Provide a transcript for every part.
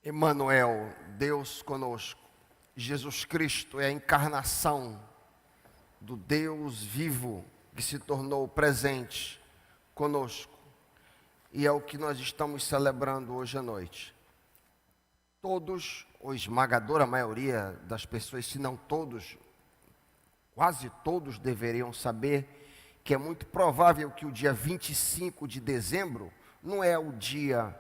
Emanuel, Deus conosco. Jesus Cristo é a encarnação do Deus vivo que se tornou presente conosco. E é o que nós estamos celebrando hoje à noite. Todos, ou esmagadora maioria das pessoas, se não todos, quase todos deveriam saber que é muito provável que o dia 25 de dezembro não é o dia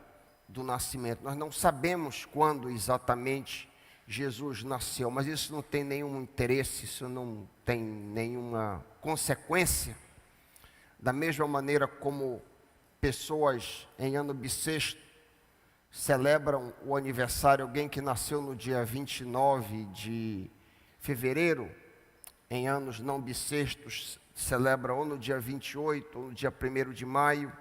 do nascimento. Nós não sabemos quando exatamente Jesus nasceu, mas isso não tem nenhum interesse, isso não tem nenhuma consequência. Da mesma maneira como pessoas em ano bissexto celebram o aniversário, alguém que nasceu no dia 29 de fevereiro, em anos não bissextos, celebra ou no dia 28 ou no dia 1º de maio,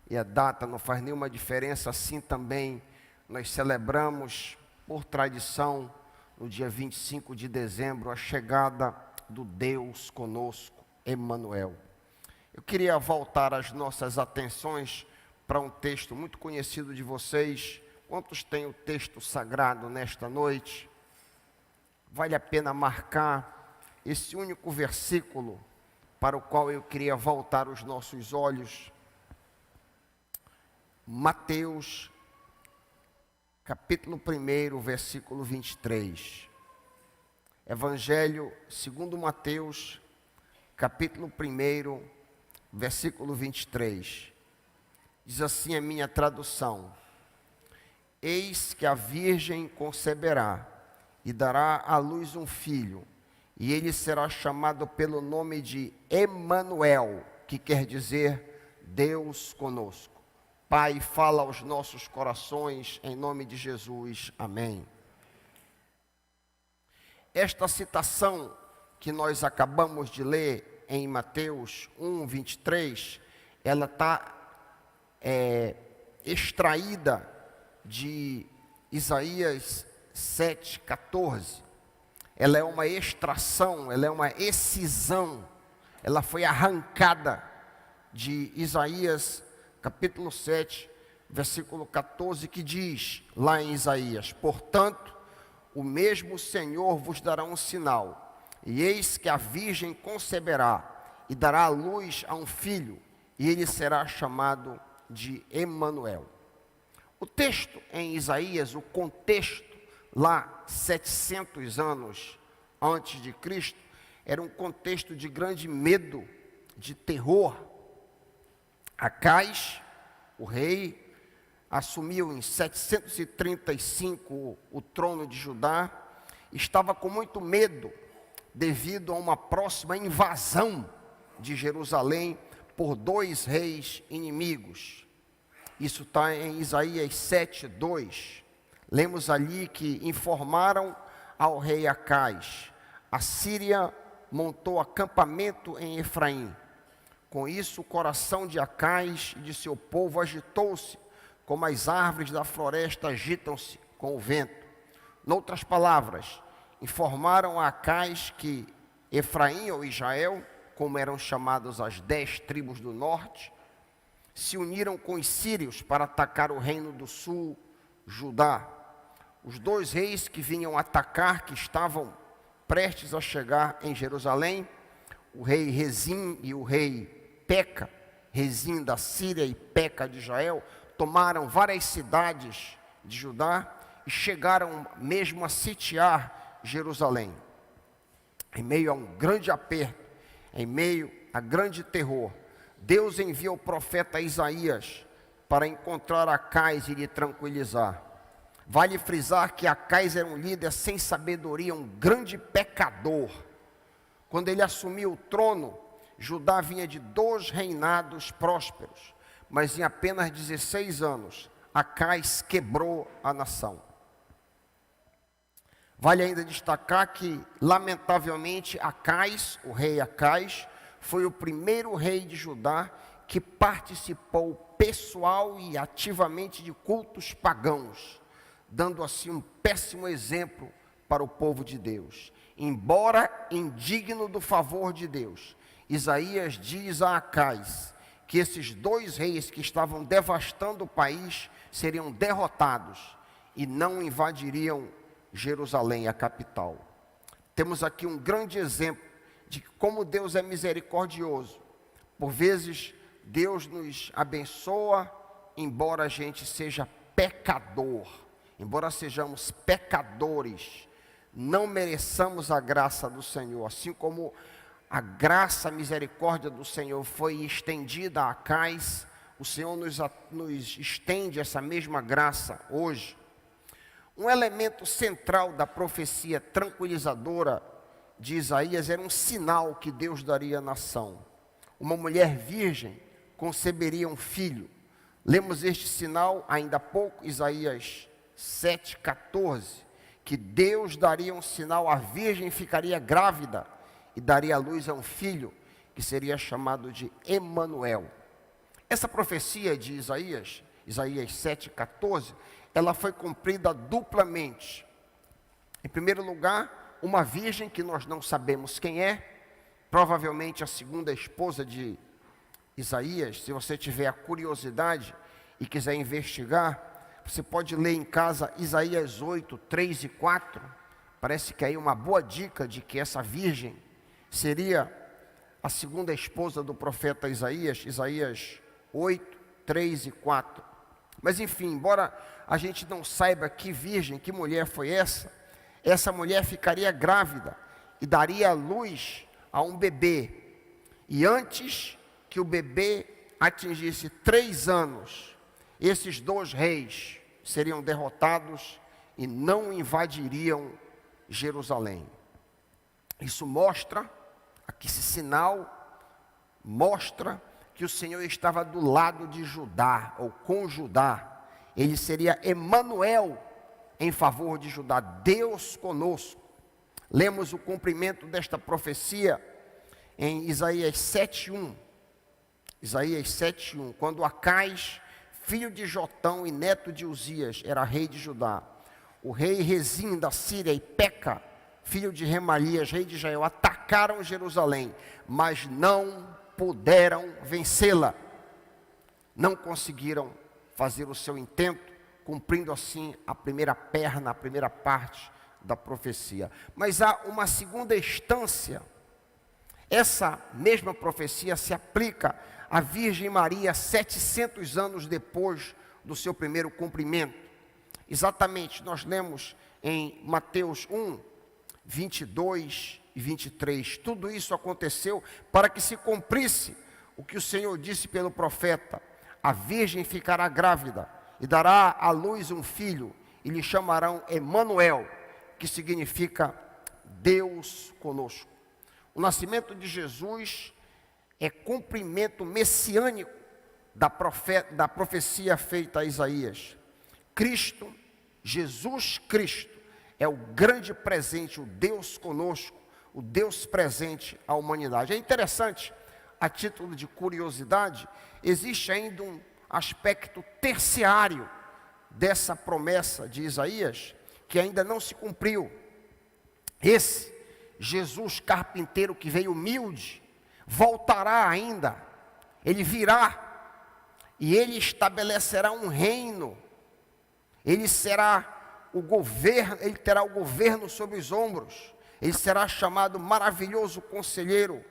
e a data não faz nenhuma diferença. Assim também nós celebramos, por tradição, no dia 25 de dezembro, a chegada do Deus conosco, Emanuel. Eu queria voltar as nossas atenções para um texto muito conhecido de vocês. Quantos têm o texto sagrado nesta noite? Vale a pena marcar esse único versículo para o qual eu queria voltar os nossos olhos. Mateus, capítulo 1, versículo 23. Evangelho segundo Mateus, capítulo 1, versículo 23. Diz assim a minha tradução: Eis que a virgem conceberá e dará à luz um filho, e ele será chamado pelo nome de Emanuel, que quer dizer Deus conosco. Pai, fala aos nossos corações, em nome de Jesus, amém. Esta citação que nós acabamos de ler em Mateus 1, 23, ela está extraída de Isaías 7, 14. Ela é uma extração, ela é uma excisão, ela foi arrancada de Isaías capítulo 7, versículo 14, que diz lá em Isaías: Portanto, o mesmo Senhor vos dará um sinal, e eis que a virgem conceberá e dará à luz a um filho, e ele será chamado de Emanuel. O texto em Isaías, o contexto lá 700 anos antes de Cristo, era um contexto de grande medo, de terror. Acais, o rei, assumiu em 735 o trono de Judá, estava com muito medo devido a uma próxima invasão de Jerusalém por dois reis inimigos. Isso está em Isaías 7, 2. Lemos ali que informaram ao rei Acais: a Síria montou acampamento em Efraim. Com isso, o coração de Acais e de seu povo agitou-se, como as árvores da floresta agitam-se com o vento. Noutras palavras, informaram a Acais que Efraim ou Israel, como eram chamados as 10 tribos do norte, se uniram com os sírios para atacar o reino do sul, Judá. Os dois reis que vinham atacar, que estavam prestes a chegar em Jerusalém, o rei Rezim e o rei Peca, Rezim da Síria e Peca de Israel, tomaram várias cidades de Judá e chegaram mesmo a sitiar Jerusalém. Em meio a um grande aperto, em meio a grande terror, Deus envia o profeta Isaías para encontrar Acais e lhe tranquilizar. Vale frisar que Acais era um líder sem sabedoria, um grande pecador. Quando ele assumiu o trono, Judá vinha de 2 reinados prósperos, mas em apenas 16 anos, Acais quebrou a nação. Vale ainda destacar que, lamentavelmente, Acais, o rei Acais, foi o primeiro rei de Judá que participou pessoal e ativamente de cultos pagãos, dando assim um péssimo exemplo para o povo de Deus. Embora indigno do favor de Deus, Isaías diz a Acais que esses dois reis que estavam devastando o país seriam derrotados e não invadiriam Jerusalém, a capital. Temos aqui um grande exemplo de como Deus é misericordioso. Por vezes, Deus nos abençoa, embora a gente seja pecador, embora sejamos pecadores, não mereçamos a graça do Senhor, assim como a graça, a misericórdia do Senhor foi estendida a Acais, o Senhor nos estende essa mesma graça hoje. Um elemento central da profecia tranquilizadora de Isaías era um sinal que Deus daria à nação. Uma mulher virgem conceberia um filho. Lemos este sinal ainda há pouco, Isaías 7,14, que Deus daria um sinal, a virgem ficaria grávida e daria à luz a um filho, que seria chamado de Emanuel. Essa profecia de Isaías 7,14, ela foi cumprida duplamente. Em primeiro lugar, uma virgem que nós não sabemos quem é, provavelmente a segunda esposa de Isaías. Se você tiver a curiosidade e quiser investigar, você pode ler em casa Isaías 8, 3 e 4. Parece que aí uma boa dica de que essa virgem seria a segunda esposa do profeta Isaías, Isaías 8, 3 e 4. Mas enfim, embora a gente não saiba que virgem, que mulher foi essa mulher ficaria grávida e daria luz a um bebê. E antes que o bebê atingisse 3 anos, esses 2 reis seriam derrotados e não invadiriam Jerusalém. Isso mostra, aqui esse sinal mostra que o Senhor estava do lado de Judá, ou com Judá. Ele seria Emanuel em favor de Judá, Deus conosco. Lemos o cumprimento desta profecia em Isaías 7:1. Isaías 7:1, quando Acais, filho de Jotão e neto de Uzias, era rei de Judá, o rei Rezim da Síria e Peca, filho de Remalias, rei de Israel, atacaram Jerusalém, mas não puderam vencê-la. Não conseguiram fazer o seu intento, cumprindo assim a primeira perna, a primeira parte da profecia. Mas há uma segunda instância. Essa mesma profecia se aplica à Virgem Maria 700 anos depois do seu primeiro cumprimento. Exatamente, nós lemos em Mateus 1, 22 e 23. Tudo isso aconteceu para que se cumprisse o que o Senhor disse pelo profeta: a virgem ficará grávida e dará à luz um filho, e lhe chamarão Emanuel, que significa Deus conosco. O nascimento de Jesus é cumprimento messiânico da profecia feita a Isaías. Cristo, Jesus Cristo, é o grande presente, o Deus conosco, o Deus presente à humanidade. É interessante, a título de curiosidade, existe ainda um aspecto terciário dessa promessa de Isaías, que ainda não se cumpriu. Esse Jesus carpinteiro que veio humilde, voltará ainda, ele virá, e ele estabelecerá um reino, ele será o governo, ele terá o governo sobre os ombros, ele será chamado maravilhoso conselheiro,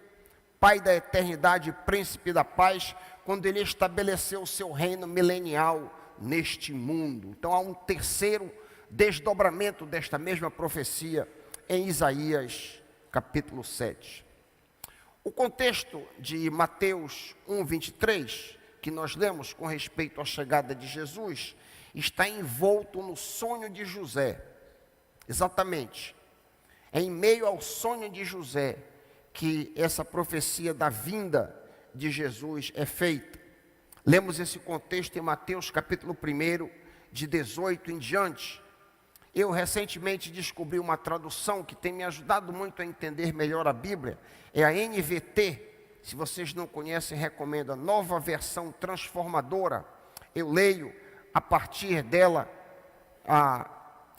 Pai da eternidade, príncipe da paz, quando ele estabeleceu o seu reino milenial neste mundo. Então há um terceiro desdobramento desta mesma profecia em Isaías capítulo 7. O contexto de Mateus 1, 23, que nós lemos com respeito à chegada de Jesus, está envolto no sonho de José. Exatamente. É em meio ao sonho de José que essa profecia da vinda de Jesus é feita. Lemos esse contexto em Mateus capítulo 1, de 18 em diante. Eu recentemente descobri uma tradução que tem me ajudado muito a entender melhor a Bíblia. É a NVT. Se vocês não conhecem, recomendo a Nova Versão Transformadora. Eu leio a partir dela a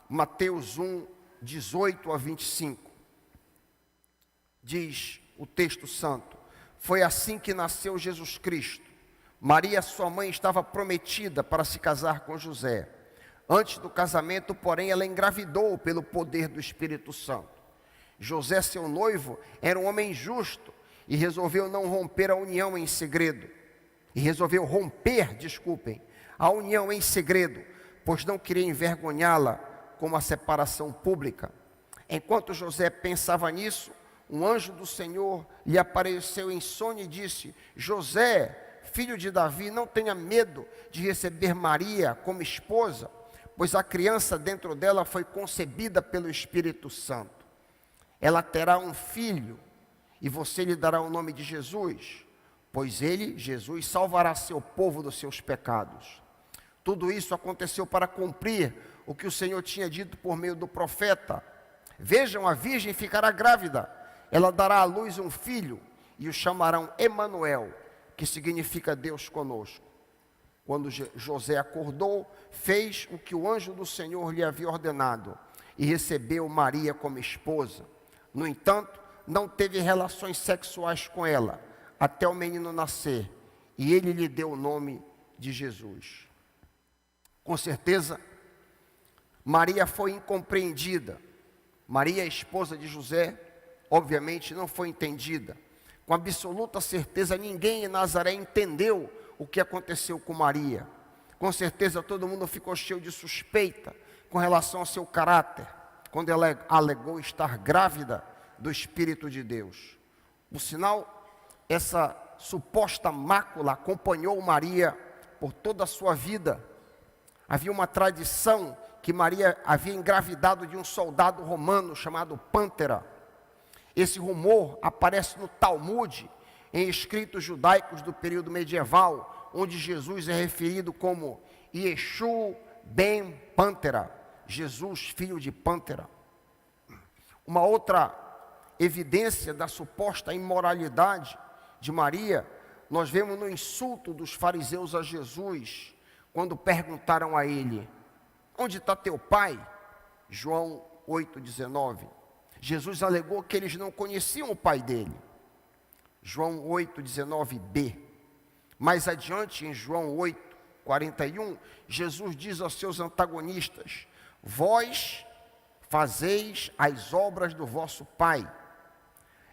Mateus 1, 18 a 25. Diz o texto santo: foi assim que nasceu Jesus Cristo. Maria, sua mãe, estava prometida para se casar com José, Antes do casamento, porém, ela engravidou pelo poder do Espírito Santo. José, seu noivo, era um homem justo e resolveu romper a união em segredo, pois não queria envergonhá-la com uma separação pública. Enquanto José pensava nisso, um anjo do Senhor lhe apareceu em sonho e disse: José, filho de Davi, não tenha medo de receber Maria como esposa, pois a criança dentro dela foi concebida pelo Espírito Santo. Ela terá um filho, e você lhe dará o nome de Jesus, pois ele, Jesus, salvará seu povo dos seus pecados. Tudo isso aconteceu para cumprir o que o Senhor tinha dito por meio do profeta: vejam, a virgem ficará grávida, ela dará à luz um filho, e o chamarão Emanuel, que significa Deus conosco. Quando José acordou, fez o que o anjo do Senhor lhe havia ordenado, e recebeu Maria como esposa. No entanto, não teve relações sexuais com ela, até o menino nascer, e ele lhe deu o nome de Jesus. Com certeza, Maria foi incompreendida. Maria, esposa de José, obviamente não foi entendida. Com absoluta certeza, ninguém em Nazaré entendeu o que aconteceu com Maria. Com certeza, todo mundo ficou cheio de suspeita com relação ao seu caráter, quando ela alegou estar grávida do Espírito de Deus. Por sinal, essa suposta mácula acompanhou Maria por toda a sua vida. Havia uma tradição que Maria havia engravidado de um soldado romano chamado Pântera. Esse rumor aparece no Talmud, em escritos judaicos do período medieval, onde Jesus é referido como Yeshu ben Pântera, Jesus, filho de Pântera. Uma outra evidência da suposta imoralidade de Maria, nós vemos no insulto dos fariseus a Jesus, quando perguntaram a ele: onde está teu pai? João 8,19. Jesus alegou que eles não conheciam o pai dele. João 8,19b. Mais adiante, em João 8,41, Jesus diz aos seus antagonistas: vós fazeis as obras do vosso pai.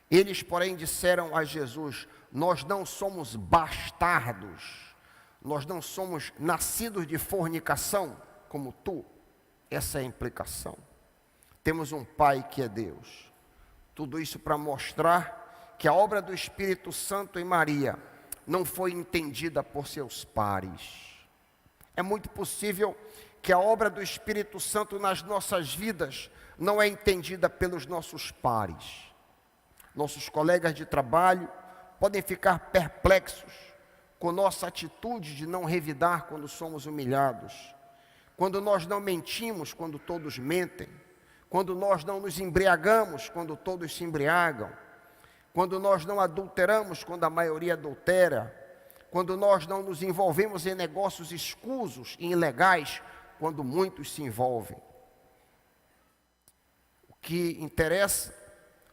Eles, porém, disseram a Jesus: nós não somos bastardos, nós não somos nascidos de fornicação, como tu. Essa é a implicação. Temos um pai que é Deus. Tudo isso para mostrar que a obra do Espírito Santo em Maria não foi entendida por seus pares. É muito possível que a obra do Espírito Santo nas nossas vidas não é entendida pelos nossos pares. Nossos colegas de trabalho podem ficar perplexos com nossa atitude de não revidar quando somos humilhados, quando nós não mentimos quando todos mentem, quando nós não nos embriagamos quando todos se embriagam, quando nós não adulteramos quando a maioria adultera, quando nós não nos envolvemos em negócios escusos e ilegais quando muitos se envolvem. O que interessa,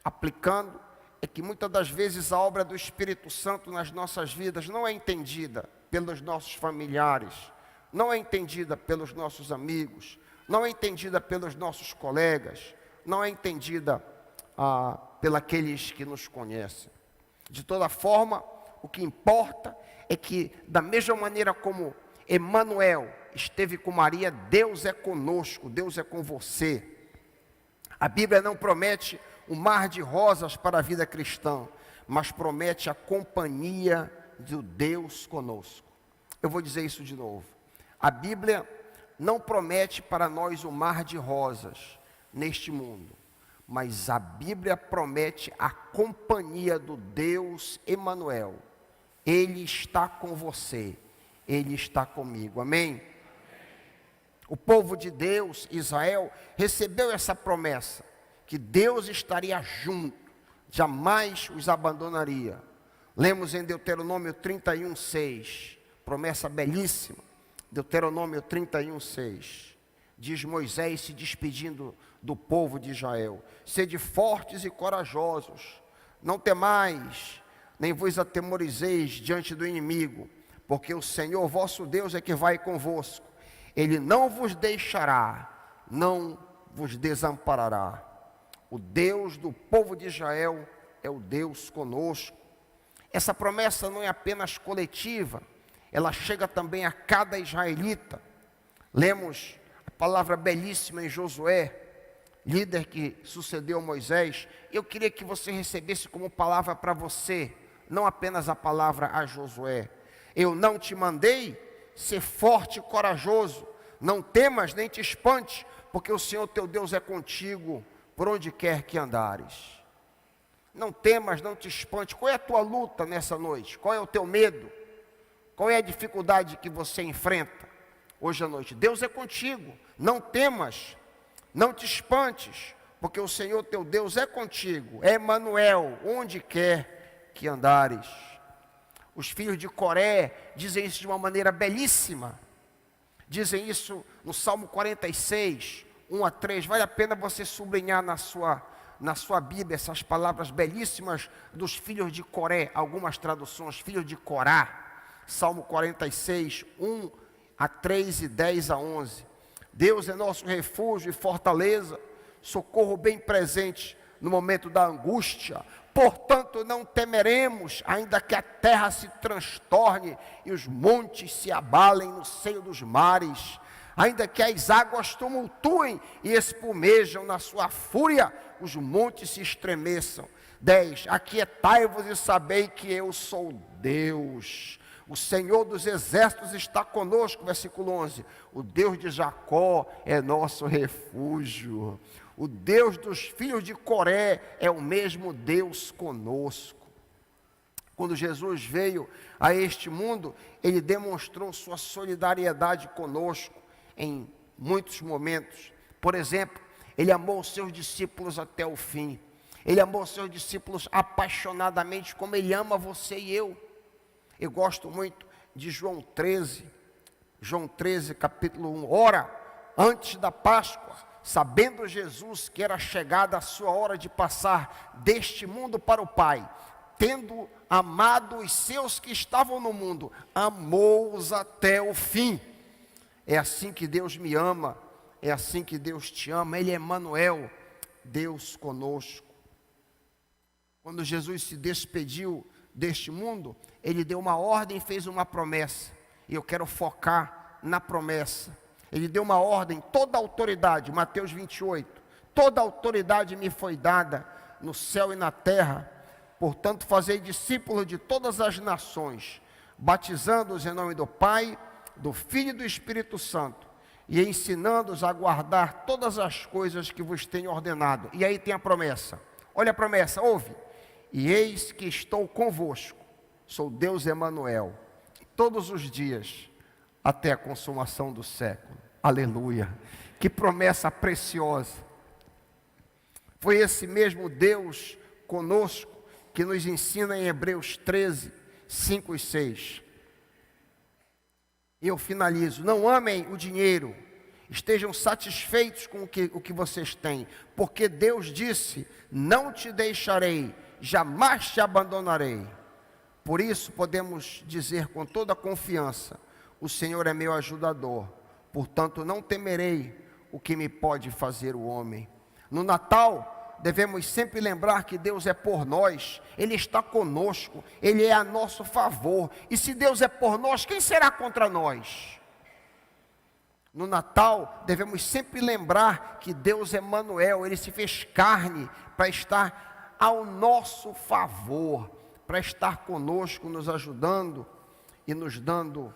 aplicando, é que muitas das vezes a obra do Espírito Santo nas nossas vidas não é entendida pelos nossos familiares, não é entendida pelos nossos amigos, não é entendida pelos nossos colegas, não é entendida pelos que nos conhecem. De toda forma, o que importa é que, da mesma maneira como Emanuel esteve com Maria, Deus é conosco, Deus é com você. A Bíblia não promete um mar de rosas para a vida cristã, mas promete a companhia do Deus conosco. Eu vou dizer isso de novo. A Bíblia não promete para nós um mar de rosas neste mundo, mas a Bíblia promete a companhia do Deus Emanuel. Ele está com você, Ele está comigo, amém? O povo de Deus, Israel, recebeu essa promessa, que Deus estaria junto, jamais os abandonaria. Lemos em Deuteronômio 31:6, promessa belíssima. Deuteronômio 31:6, diz Moisés se despedindo do povo de Israel: sede fortes e corajosos, não temais, nem vos atemorizeis diante do inimigo, porque o Senhor vosso Deus é que vai convosco. Ele não vos deixará, não vos desamparará. O Deus do povo de Israel é o Deus conosco. Essa promessa não é apenas coletiva, ela chega também a cada israelita. Lemos a palavra belíssima em Josué, líder que sucedeu a Moisés. Eu queria que você recebesse como palavra para você, não apenas a palavra a Josué. Eu não te mandei ser forte e corajoso, não temas nem te espantes, porque o Senhor teu Deus é contigo por onde quer que andares. Não temas, não te espante. Qual é a tua luta nessa noite? Qual é o teu medo? Qual é a dificuldade que você enfrenta hoje à noite? Deus é contigo. Não temas, não te espantes, porque o Senhor teu Deus é contigo. É Emanuel, onde quer que andares. Os filhos de Coré dizem isso de uma maneira belíssima. Dizem isso no Salmo 46, 1 a 3. Vale a pena você sublinhar na sua Bíblia essas palavras belíssimas dos filhos de Coré. Algumas traduções, filhos de Corá. Salmo 46, 1 a 3 e 10 a 11. Deus é nosso refúgio e fortaleza, socorro bem presente no momento da angústia. Portanto, não temeremos, ainda que a terra se transtorne e os montes se abalem no seio dos mares, ainda que as águas tumultuem e espumejam na sua fúria, os montes se estremeçam. 10. Aquietai-vos e sabei que eu sou Deus. O Senhor dos exércitos está conosco, versículo 11. O Deus de Jacó é nosso refúgio. O Deus dos filhos de Coré é o mesmo Deus conosco. Quando Jesus veio a este mundo, Ele demonstrou sua solidariedade conosco em muitos momentos. Por exemplo, Ele amou os seus discípulos até o fim. Ele amou os seus discípulos apaixonadamente, como Ele ama você e eu. Eu gosto muito de João 13, capítulo 1. Ora, antes da Páscoa, sabendo Jesus que era chegada a sua hora de passar deste mundo para o Pai, tendo amado os seus que estavam no mundo, amou-os até o fim. É assim que Deus me ama, é assim que Deus te ama. Ele é Emanuel, Deus conosco. Quando Jesus se despediu deste mundo, Ele deu uma ordem e fez uma promessa. E eu quero focar na promessa. Ele deu uma ordem, toda a autoridade, Mateus 28, toda a autoridade me foi dada no céu e na terra. Portanto, fazei discípulos de todas as nações, batizando-os em nome do Pai, do Filho e do Espírito Santo, e ensinando-os a guardar todas as coisas que vos tenho ordenado. E aí tem a promessa. Olha a promessa, ouve. E eis que estou convosco, sou Deus Emanuel, todos os dias, até a consumação do século. Aleluia. Que promessa preciosa. Foi esse mesmo Deus conosco que nos ensina em Hebreus 13, 5 e 6. E eu finalizo. Não amem o dinheiro, estejam satisfeitos com o que vocês têm, porque Deus disse, não te deixarei, jamais te abandonarei. Por isso podemos dizer com toda confiança, o Senhor é meu ajudador, portanto não temerei o que me pode fazer o homem. No Natal, devemos sempre lembrar que Deus é por nós, Ele está conosco, Ele é a nosso favor. E se Deus é por nós, quem será contra nós? No Natal, devemos sempre lembrar que Deus é Emanuel, Ele se fez carne para estar ao nosso favor, para estar conosco, nos ajudando e nos dando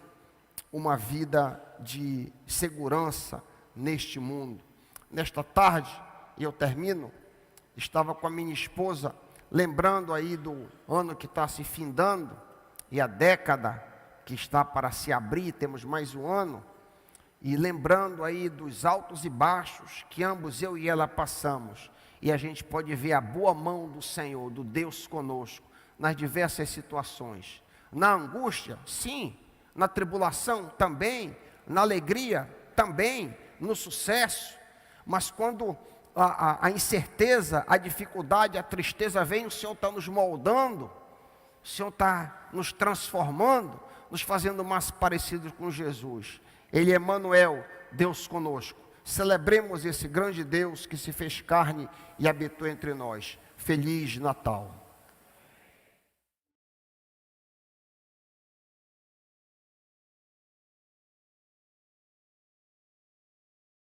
uma vida de segurança neste mundo. Nesta tarde, e eu termino, estava com a minha esposa, lembrando aí do ano que está se findando, e a década que está para se abrir, temos mais um ano, e lembrando aí dos altos e baixos que ambos, eu e ela, passamos. E a gente pode ver a boa mão do Senhor, do Deus conosco, nas diversas situações. Na angústia, sim. Na tribulação, também. Na alegria, também. No sucesso. Mas quando a incerteza, a dificuldade, a tristeza vem, o Senhor está nos moldando. O Senhor está nos transformando, nos fazendo mais parecidos com Jesus. Ele é Emanuel, Deus conosco. Celebremos esse grande Deus que se fez carne e habitou entre nós. Feliz Natal.